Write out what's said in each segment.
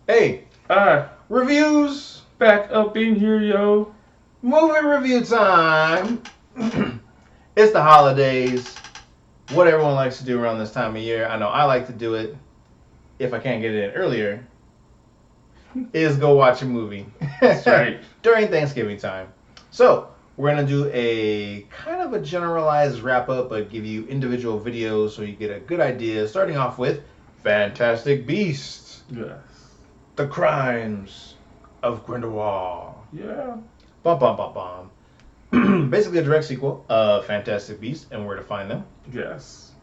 Hey, reviews, Back up in here, yo. movie review time. It's the holidays. What everyone likes to do around this time of year, I know I like to do it if I can't get it in earlier, is go watch a movie That's right. during Thanksgiving time. So, we're going to do a kind of a generalized wrap up, but give you individual videos so you get a good idea. Starting off with Fantastic Beasts, Yes. The Crimes of Grindelwald. Yeah. Bum bum bum bum. Basically a direct sequel of Fantastic Beasts and Where to Find Them. Yes.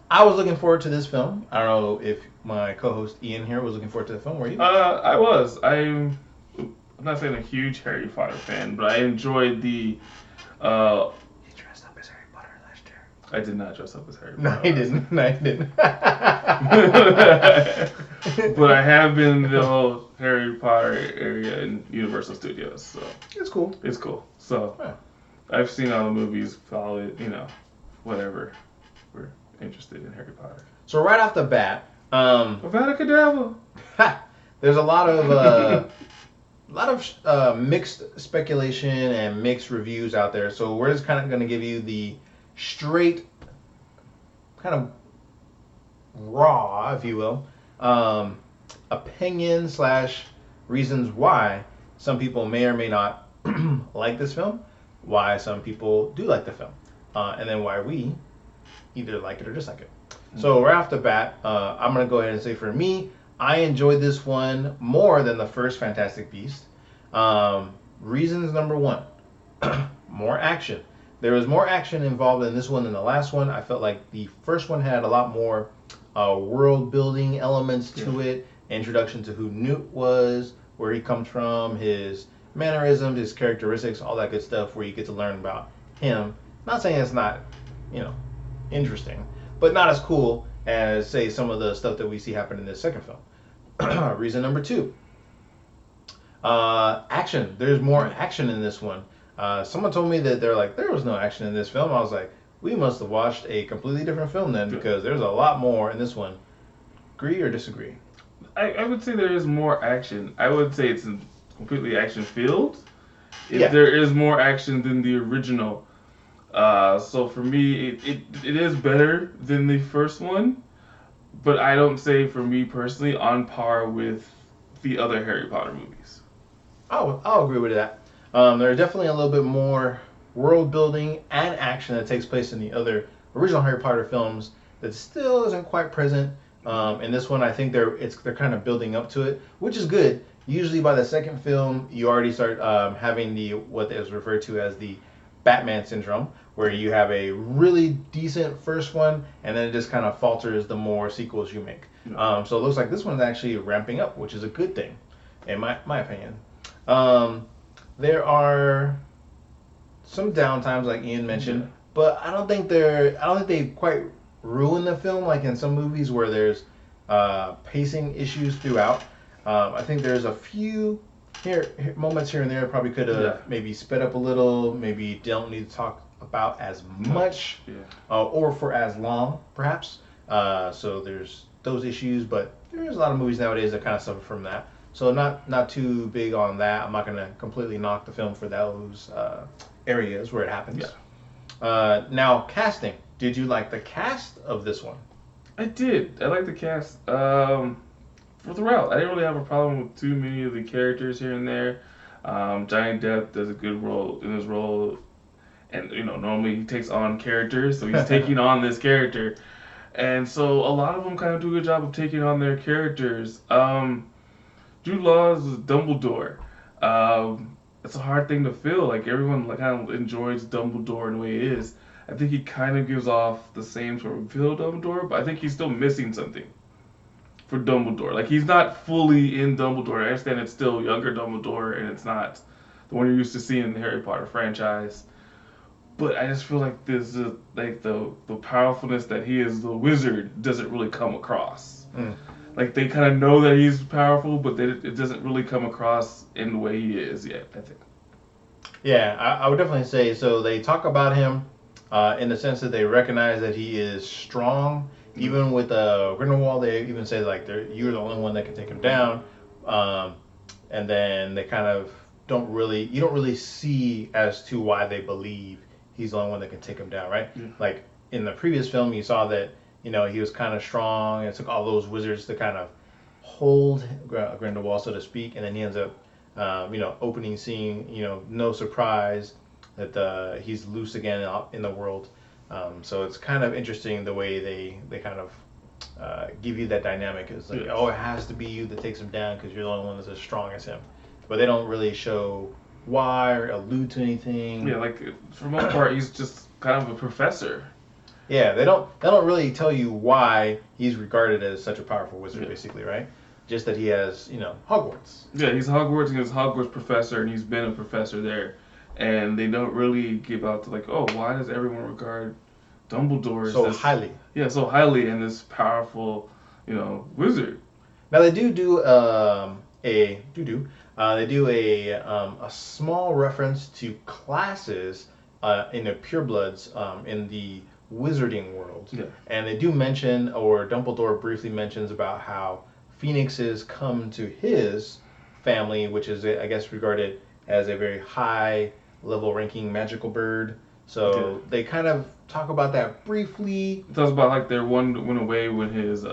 I was looking forward to this film. I don't know if my co-host Ian here was looking forward to the film. Were you? I was. I'm not saying a huge Harry Potter fan, but I enjoyed the. He dressed up as Harry Potter last year. I did not dress up as Harry No, Potter. he didn't. No, he didn't. But I have been in the whole Harry Potter area in Universal Studios, so It's cool. it's cool. So Yeah. I've seen all the movies, follow it, whatever. We're interested in Harry Potter. So right off the bat, Avada Kedavra. there's a lot of mixed speculation and mixed reviews out there. So we're just kind of going to give you the straight, kind of raw, if you will, opinion slash reasons why some people may or may not like this film, why some people do like the film, and then why we either like it or dislike it. So right off the bat, I'm gonna go ahead and say for me, I enjoyed this one more than the first Fantastic Beast. Reasons number one, more action. There was more action involved in this one than the last one. I felt like the first one had a lot more world building elements to it, introduction to who Newt was, where he comes from, his mannerisms, his characteristics, all that good stuff where you get to learn about him. Not saying it's not, interesting, but not as cool as, say, some of the stuff that we see happen in this second film. Reason number two, action. There's more action in this one. Someone told me that there was no action in this film. I was like, we must have watched a completely different film then, because there's a lot more in this one. Agree or disagree? I would say there is more action. I would say it's completely action filled. Yeah. There is more action than the original. So for me, it is better than the first one, but I don't say for me personally on par with the other Harry Potter movies. I'll agree with that. There's definitely a little bit more world building and action that takes place in the other original Harry Potter films that still isn't quite present. In this one, I think they're kind of building up to it, which is good. Usually by the second film, you already start having what is referred to as the Batman syndrome, where you have a really decent first one, and then it just kind of falters the more sequels you make. So it looks like this one's actually ramping up, which is a good thing, in my opinion. There are some downtimes, like Ian mentioned, but I don't think they quite ruin the film like in some movies where there's pacing issues throughout. I think there's a few moments here and there probably could have maybe sped up a little, maybe don't need to talk about as much, or for as long, perhaps. So there's those issues, but there's a lot of movies nowadays that kind of suffer from that. So not too big on that. I'm not going to completely knock the film for those areas where it happens. Yeah. Now, casting. Did you like the cast of this one? I did. I like the cast. Throughout, I didn't really have a problem with too many of the characters here and there. Johnny Depp does a good role in his role, and normally he takes on characters, so he's taking on this character, and so a lot of them kind of do a good job of taking on their characters. Jude Law is Dumbledore. It's a hard thing to fill. Like everyone kind of enjoys Dumbledore in the way he is. I think he kind of gives off the same sort of feel Dumbledore, but I think he's still missing something for Dumbledore. Like he's not fully in Dumbledore. I understand it's still younger Dumbledore, and it's not the one you're used to seeing in the Harry Potter franchise. But I just feel like this is like the powerfulness that he is the wizard doesn't really come across. Like they kind of know that he's powerful, but it doesn't really come across in the way he is yet, I think. Yeah, I would definitely say so. They talk about him in the sense that they recognize that he is strong. Even with Grindelwald, they even say like you're the only one that can take him down. And then they kind of you don't really see as to why they believe he's the only one that can take him down, right? Yeah. Like in the previous film, you saw that he was kind of strong. It took all those wizards to kind of hold Grindelwald, so to speak, and then he ends up, opening scene, no surprise that he's loose again in the world. So it's kind of interesting the way they kind of give you that dynamic. It's like, oh, it has to be you that takes him down because you're the only one that's as strong as him. But they don't really show why or allude to anything. Yeah, like for the most part, he's just kind of a professor. Yeah, they don't really tell you why he's regarded as such a powerful wizard, basically, right? Just that he has, Hogwarts. Yeah, he's Hogwarts, and he's a Hogwarts professor, and he's been a professor there. And they don't really give out to like, oh, why does everyone regard Dumbledore so highly? Yeah, so highly, and this powerful, wizard. Now they do a small reference to classes in the purebloods in the wizarding world. Yeah. And they do mention, or Dumbledore briefly mentions about how phoenixes come to his family, which is, I guess, regarded as a very high level ranking magical bird. So they kind of talk about that briefly. It talks about like their one went away when his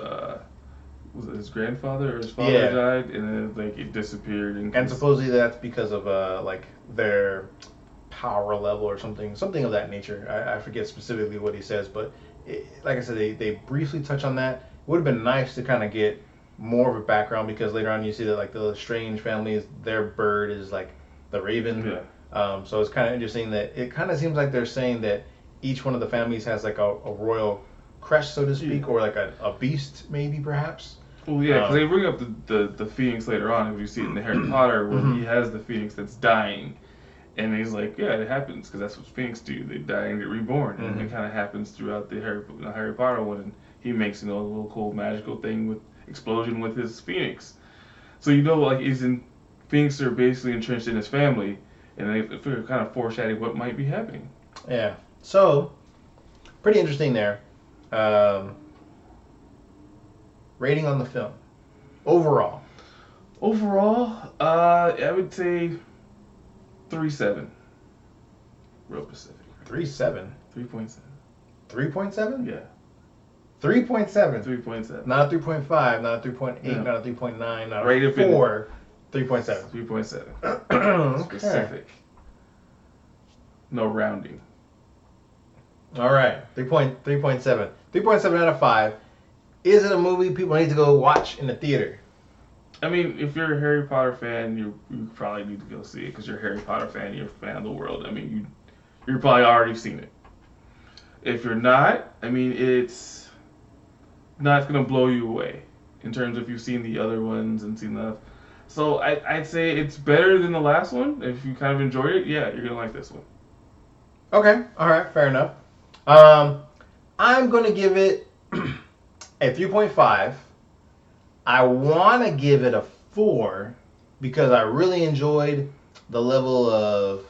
was it his grandfather or his father died, and then like it disappeared. And supposedly that's because of like their power level or something of that nature. I forget specifically what he says, but like I said, they briefly touch on that. It would have been nice to kind of get more of a background, because later on you see that like the Strange families, their bird is like the raven. Yeah. So it's kind of interesting that it kind of seems like they're saying that each one of the families has like a royal crest, so to speak, or like a beast, maybe perhaps. Well, yeah, because they bring up the phoenix later on, if you see it in the Harry Potter, where he has the phoenix that's dying. And he's like, yeah, it happens, because that's what phoenix do. They die and get reborn. And it kind of happens throughout the Harry Potter one. And he makes, a little cool magical thing with explosion with his phoenix. So, like, phoenix are basically entrenched in his family. And they kind of foreshadowing what might be happening. Yeah. So, pretty interesting there. Rating on the film. Overall, I would say 3.7. Real Pacific. 3.7. 3.7. 3.7? Yeah. 3.7. 3.7. Not a 3.5, not a 3.8, No. not a 3.9, not Right a up in 4. 3.7. 3.7. Specific. No rounding. All right. 3.7. 3.7 out of 5. Is it a movie people need to go watch in the theater? I mean, if you're a Harry Potter fan, you probably need to go see it, because you're a Harry Potter fan, you're a fan of the world. I mean, you're probably already seen it. If you're not, I mean, it's not going to blow you away in terms of you've seen the other ones and seen the... So I'd say it's better than the last one. If you kind of enjoyed it, yeah, you're going to like this one. Okay. All right. Fair enough. I'm going to give it a 3.5. I want to give it a 4 because I really enjoyed the level of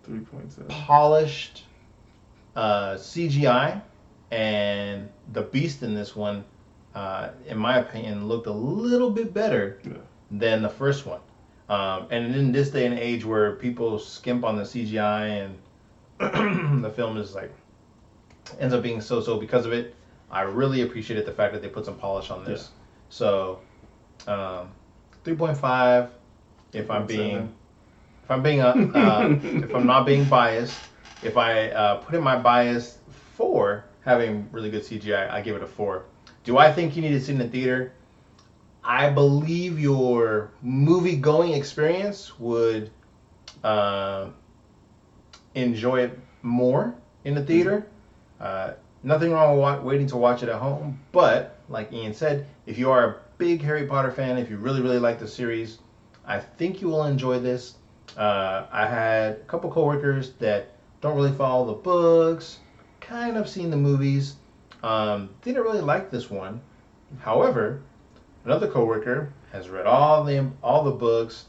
3.7 polished CGI, and the beast in this one, in my opinion, looked a little bit better than the first one. And in this day and age where people skimp on the CGI and the film is like ends up being so because of it, I really appreciated the fact that they put some polish on this. So 3.5 if I'm not being biased. If I put in my bias for having really good CGI, I give it a 4. Do I think you need to see it in the theater? I believe your movie-going experience would enjoy it more in the theater. Nothing wrong with waiting to watch it at home, but like Ian said, if you are a big Harry Potter fan, if you really, really like the series, I think you will enjoy this. I had a couple coworkers that don't really follow the books, kind of seen the movies, didn't really like this one. However, another coworker has read all the books,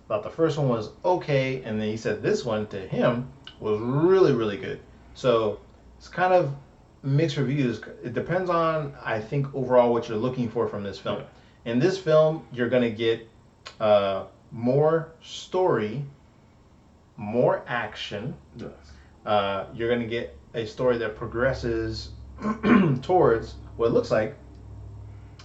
thought the first one was okay, and then he said this one to him was really, really good. So it's kind of mixed reviews. It depends on, I think, overall what you're looking for from this film. In this film, you're going to get more story, more action. Yes. You're going to get a story that progresses towards what it looks like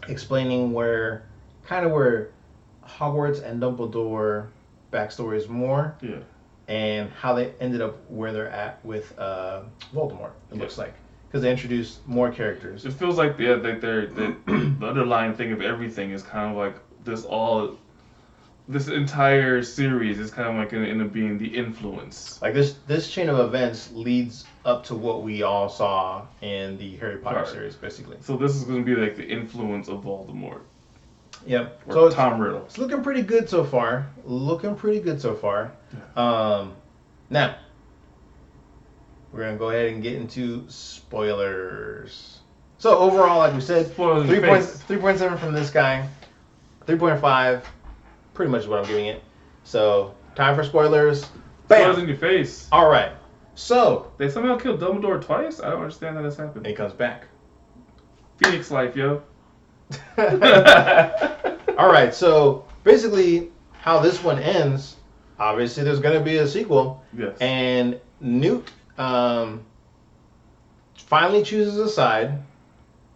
explaining where Hogwarts and Dumbledore backstory is more. Yeah. And how they ended up where they're at with Voldemort. It looks like because they introduced more characters. It feels like the underlying thing of everything is kind of like this entire series is kind of like going to end up being the influence. Like this chain of events leads up to what we all saw in the Harry Potter series, basically. So this is going to be like the influence of Voldemort. Yep. Or so Tom Riddle. It's looking pretty good so far. Yeah. Now we're gonna go ahead and get into spoilers. So overall, like we said, 3.7 from this guy, 3.5, pretty much what I'm giving it. So time for spoilers. Bam! Spoilers in your face. All right. So They somehow killed Dumbledore twice? I don't understand how this happened. he comes back. Phoenix life, yo. All right, so basically how this one ends, obviously there's going to be a sequel. Yes. And Newt finally chooses a side.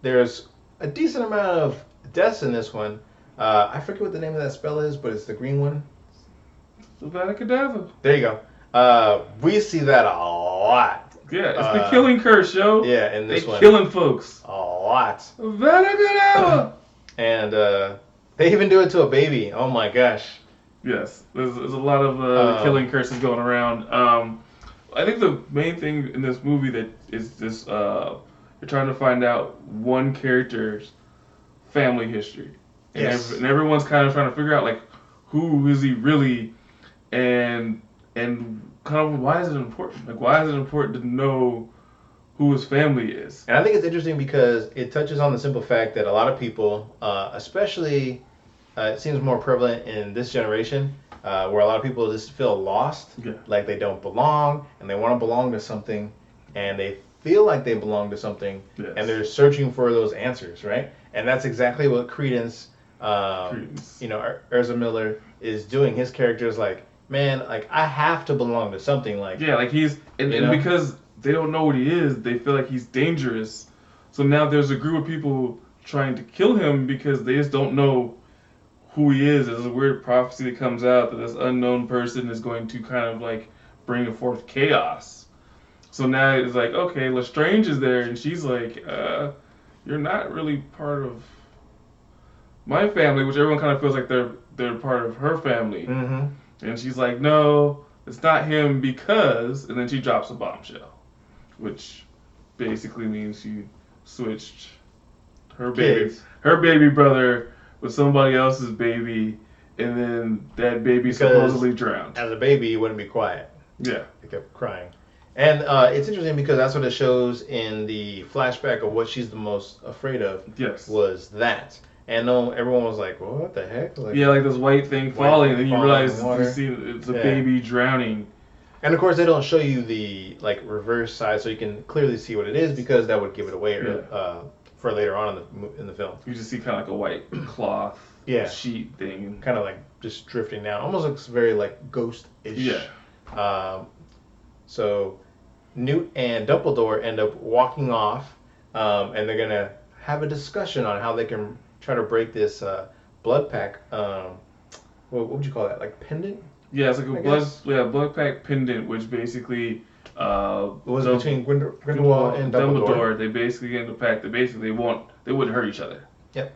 There's a decent amount of deaths in this one. I forget what the name of that spell is, but it's the green one. Avada-Kedavra. There you go. We see that a lot. Yeah, it's the killing curse, yo. Yeah, in this they one. killing folks. A lot. Avada-Kedavra. And they even do it to a baby. Oh my gosh. Yes, there's a lot of killing curses going around. I think the main thing in this movie that is this you're trying to find out one character's family history, and, Yes. and everyone's kind of trying to figure out like who is he really, and kind of why is it important? Like why is it important to know who his family is? And I think it's interesting because it touches on the simple fact that a lot of people, especially, it seems more prevalent in this generation, where a lot of people just feel lost, like they don't belong, and they want to belong to something, and they feel like they belong to something, and they're searching for those answers, right? And that's exactly what Credence, Urza Miller is doing. His character is like, man, like I have to belong to something, like like he's and because they don't know what he is, they feel like he's dangerous. So now there's a group of people trying to kill him because they just don't know who he is. There's a weird prophecy that comes out that this unknown person is going to kind of like bring forth chaos. So now it's like, okay, Lestrange is there, and she's like, you're not really part of my family, which everyone kind of feels like they're part of her family. Mm-hmm. And she's like, no, it's not him because, and then she drops a bombshell, which basically means she switched her baby brother with somebody else's baby, and then that baby supposedly drowned. As a baby, you wouldn't be quiet. Yeah. They kept crying. And it's interesting because that's what it shows in the flashback of what she's the most afraid of. Yes. Was that. And everyone was like, well, what the heck? Like, like this white thing falling, and then you realize you see it's a baby drowning. And of course, they don't show you the reverse side, so you can clearly see what it is because that would give it away for later on in the film. You just see kind of like a white cloth sheet thing, kind of like just drifting down. Almost looks very like ghost-ish. Yeah. So Newt and Dumbledore end up walking off, and they're gonna have a discussion on how they can try to break this blood pack. What would you call that? Like pendant? Yeah, it's like a blood pack pendant, which basically was between Grindelwald and Dumbledore. They basically get into a pact that basically they wouldn't hurt each other. Yep.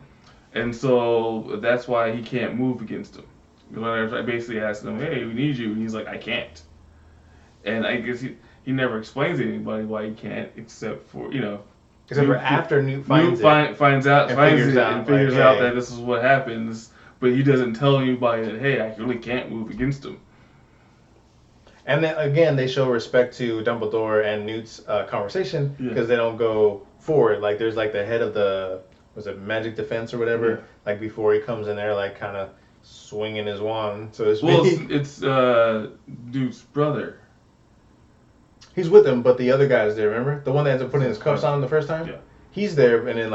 And so that's why he can't move against them. I basically asked him, "Hey, we need you," and he's like, "I can't." And I guess he never explains to anybody why he can't, except for Except for after Newt finds figures out hey. that this is what happens, but he doesn't tell anybody that, hey, I really can't move against him. And then again, they show respect to Dumbledore and Newt's conversation because they don't go forward. Like there's like the head of was it magic defense or whatever? Yeah. Like before he comes in there, like kind of swinging his wand, so to speak. Well, it's Newt's brother. He's with him, but the other guy's there. Remember the one that ends up putting his cuffs on him the first time? Yeah. He's there, and then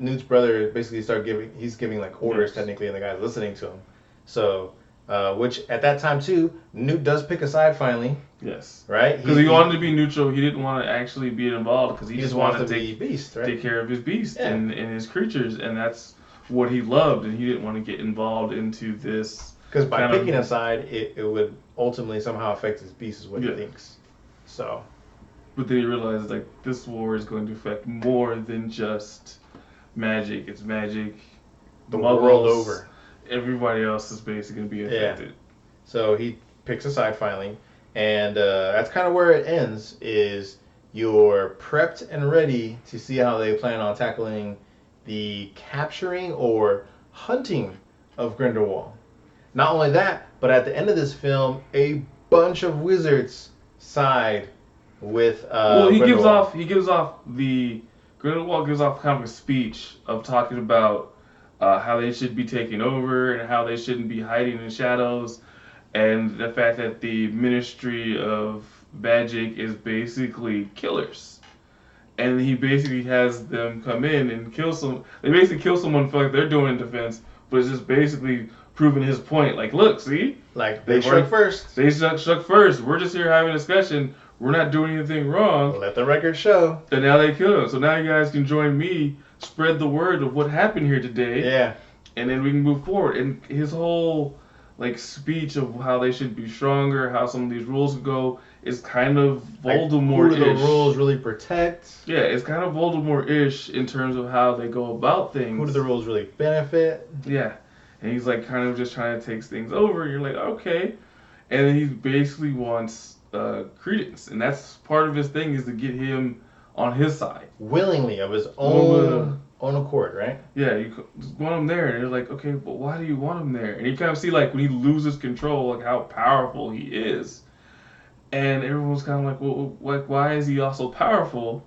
Newt's brother basically giving like orders technically, and the guy's listening to him. So, which at that time too, Newt does pick a side finally. Yes. Right? Because he wanted to be neutral. He didn't want to actually be involved because he just wanted to be beast, right? take care of his beast and his creatures, and that's what he loved, and he didn't want to get involved into this. Because by picking a side, it would ultimately somehow affect his beast, is what he thinks. So. But then he realized, like, this war is going to affect more than just magic. It's magic. The world over. Everybody else is basically going to be affected. Yeah. So he picks a side finally. And that's kind of where it ends, is you're prepped and ready to see how they plan on tackling the capturing or hunting of Grindelwald. Not only that, but at the end of this film, a bunch of wizards side with Grindelwald gives off kind of a speech of talking about how they should be taking over and how they shouldn't be hiding in shadows. And the fact that the Ministry of Magic is basically killers. And he basically has them come in and kill some. They basically kill someone for like they're doing defense, but it's just basically proving his point. Like, look, see? Like, they struck first. They struck first. We're just here having a discussion. We're not doing anything wrong. Let the record show. And now they kill him. So now you guys can join me, spread the word of what happened here today. Yeah. And then we can move forward. And his whole speech of how they should be stronger, how some of these rules go, is kind of Voldemort-ish. Who do the rules really protect? Yeah, it's kind of Voldemort-ish in terms of how they go about things. Who do the rules really benefit? Yeah. And he's like kind of just trying to take things over. You're like, okay. And then he basically wants Credence. And that's part of his thing, is to get him on his side. Willingly, of his own accord, right? Yeah, you just want him there, and you're like, okay, but why do you want him there? And you kind of see, like, when he loses control, like, how powerful he is. And everyone's kind of like, well, like, why is he also powerful?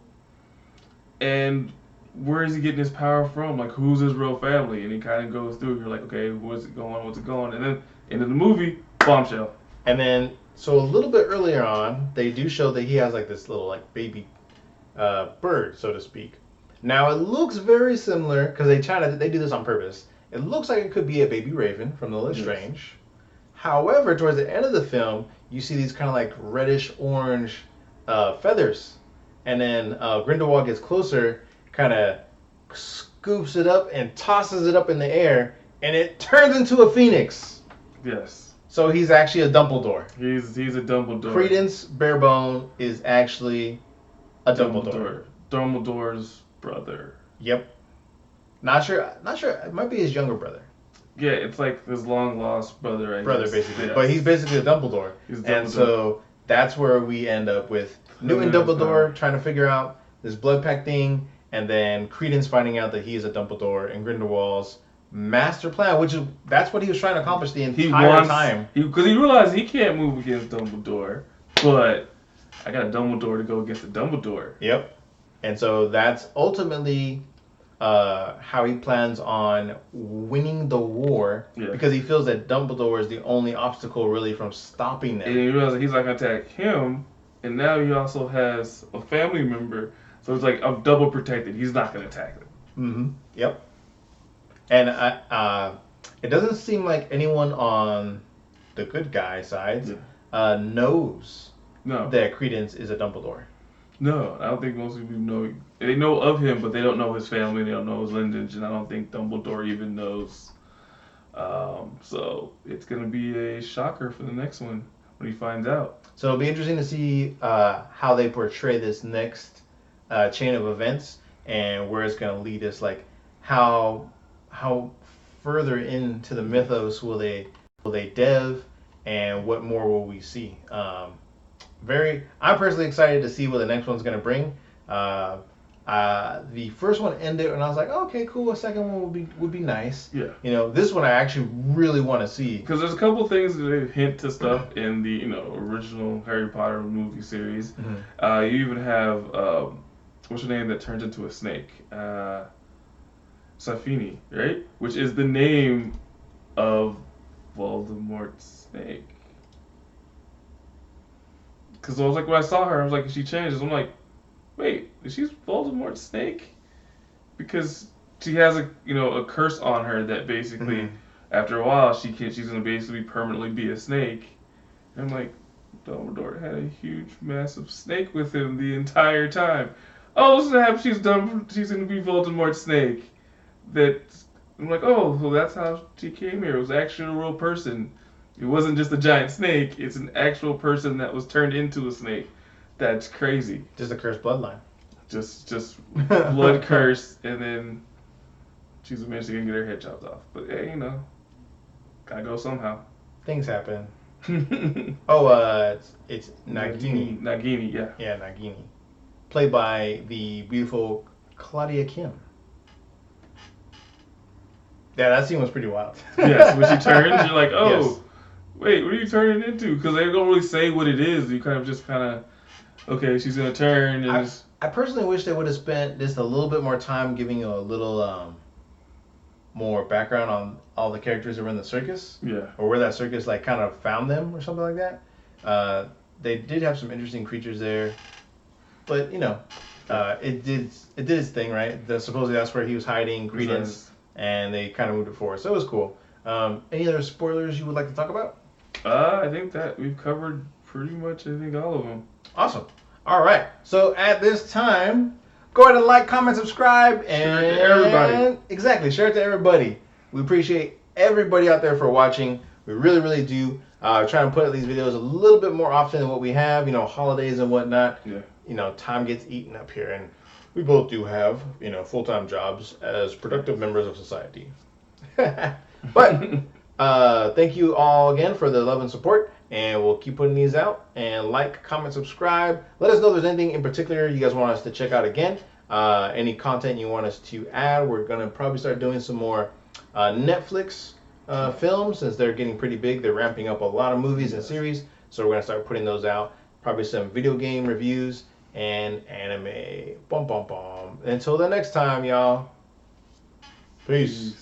And where is he getting his power from? Like, who's his real family? And he kind of goes through, you're like, okay, what's it going? And then, into the movie, bombshell. And then, so a little bit earlier on, they do show that he has, like, this little, like, baby bird, so to speak. Now, it looks very similar, because they do this on purpose. It looks like it could be a baby raven from The Lestrange. However, towards the end of the film, you see these kind of like reddish-orange feathers. And then Grindelwald gets closer, kind of scoops it up and tosses it up in the air, and it turns into a phoenix. Yes. So he's actually a Dumbledore. He's a Dumbledore. Credence Barebone is actually a Dumbledore. Dumbledore's brother. Yep. Not sure. It might be his younger brother. Yeah, it's like his long lost brother. Brother, basically. Yes. But he's basically a Dumbledore. And so that's where we end up with Newt and Dumbledore trying to figure out this blood pact thing, and then Credence finding out that he's a Dumbledore, and Grindelwald's master plan, that's what he was trying to accomplish the entire time. Because he realized he can't move against Dumbledore, but I got a Dumbledore to go against a Dumbledore. Yep. And so that's ultimately how he plans on winning the war, because he feels that Dumbledore is the only obstacle really from stopping them. And he realizes he's not going to attack him, and now he also has a family member, so it's like I'm double protected. He's not going to attack them. Mm-hmm. Yep. And it doesn't seem like anyone on the good guy side knows that Credence is a Dumbledore. No, I don't think most people know. They know of him, but they don't know his family. They don't know his lineage, and I don't think Dumbledore even knows. So it's going to be a shocker for the next one when he finds out. So it'll be interesting to see how they portray this next chain of events and where it's going to lead us. Like how further into the mythos will they delve, and what more will we see? I'm personally excited to see what the next one's going to bring. The first one ended, and I was like, oh, okay, cool. A second one would be nice. Yeah. This one I actually really want to see. Because there's a couple things that they hint to stuff in the original Harry Potter movie series. Mm-hmm. You even have what's her name that turns into a snake? Safini, right? Which is the name of Voldemort's snake. Because I was like, when I saw her, I was like, she changes. I'm like, wait, is she Voldemort's snake? Because she has a curse on her that basically, after a while, she's gonna basically permanently be a snake. And I'm like, Dumbledore had a huge, massive snake with him the entire time. Oh snap! She's done. She's gonna be Voldemort's snake. That I'm like, oh, well, that's how she came here. It was actually a real person. It wasn't just a giant snake. It's an actual person that was turned into a snake. That's crazy. Just a cursed bloodline. Just blood curse, and then she's eventually gonna get her head chopped off. But hey, gotta go somehow. Things happen. Oh, it's Nagini. Nagini, yeah. Yeah, Nagini. Played by the beautiful Claudia Kim. Yeah, that scene was pretty wild. Yes, when she turns, you're like, oh, yes. Wait, what are you turning into? Because they don't really say what it is. You kind of, okay, she's going to turn. And I personally wish they would have spent just a little bit more time giving you a little more background on all the characters that were in the circus. Yeah. Or where that circus like kind of found them or something like that. They did have some interesting creatures there. But, it did its thing, right? Supposedly that's where he was hiding Credence. And they kind of moved it forward. So it was cool. Any other spoilers you would like to talk about? I think that we've covered pretty much, all of them. Awesome. All right. So at this time, go ahead and like, comment, subscribe, and share it to everybody. Exactly. Share it to everybody. We appreciate everybody out there for watching. We really, really do. Try and put out these videos a little bit more often than what we have. Holidays and whatnot. Yeah. Time gets eaten up here, and we both do have, full-time jobs as productive members of society. But thank you all again for the love and support, and we'll keep putting these out. And like, comment, subscribe. Let us know if there's anything in particular you guys want us to check out again. Any content you want us to add. We're going to probably start doing some more Netflix films since they're getting pretty big. They're ramping up a lot of movies and series, so we're going to start putting those out. Probably some video game reviews and anime. Bum, bum, bum. Until the next time, y'all. Peace.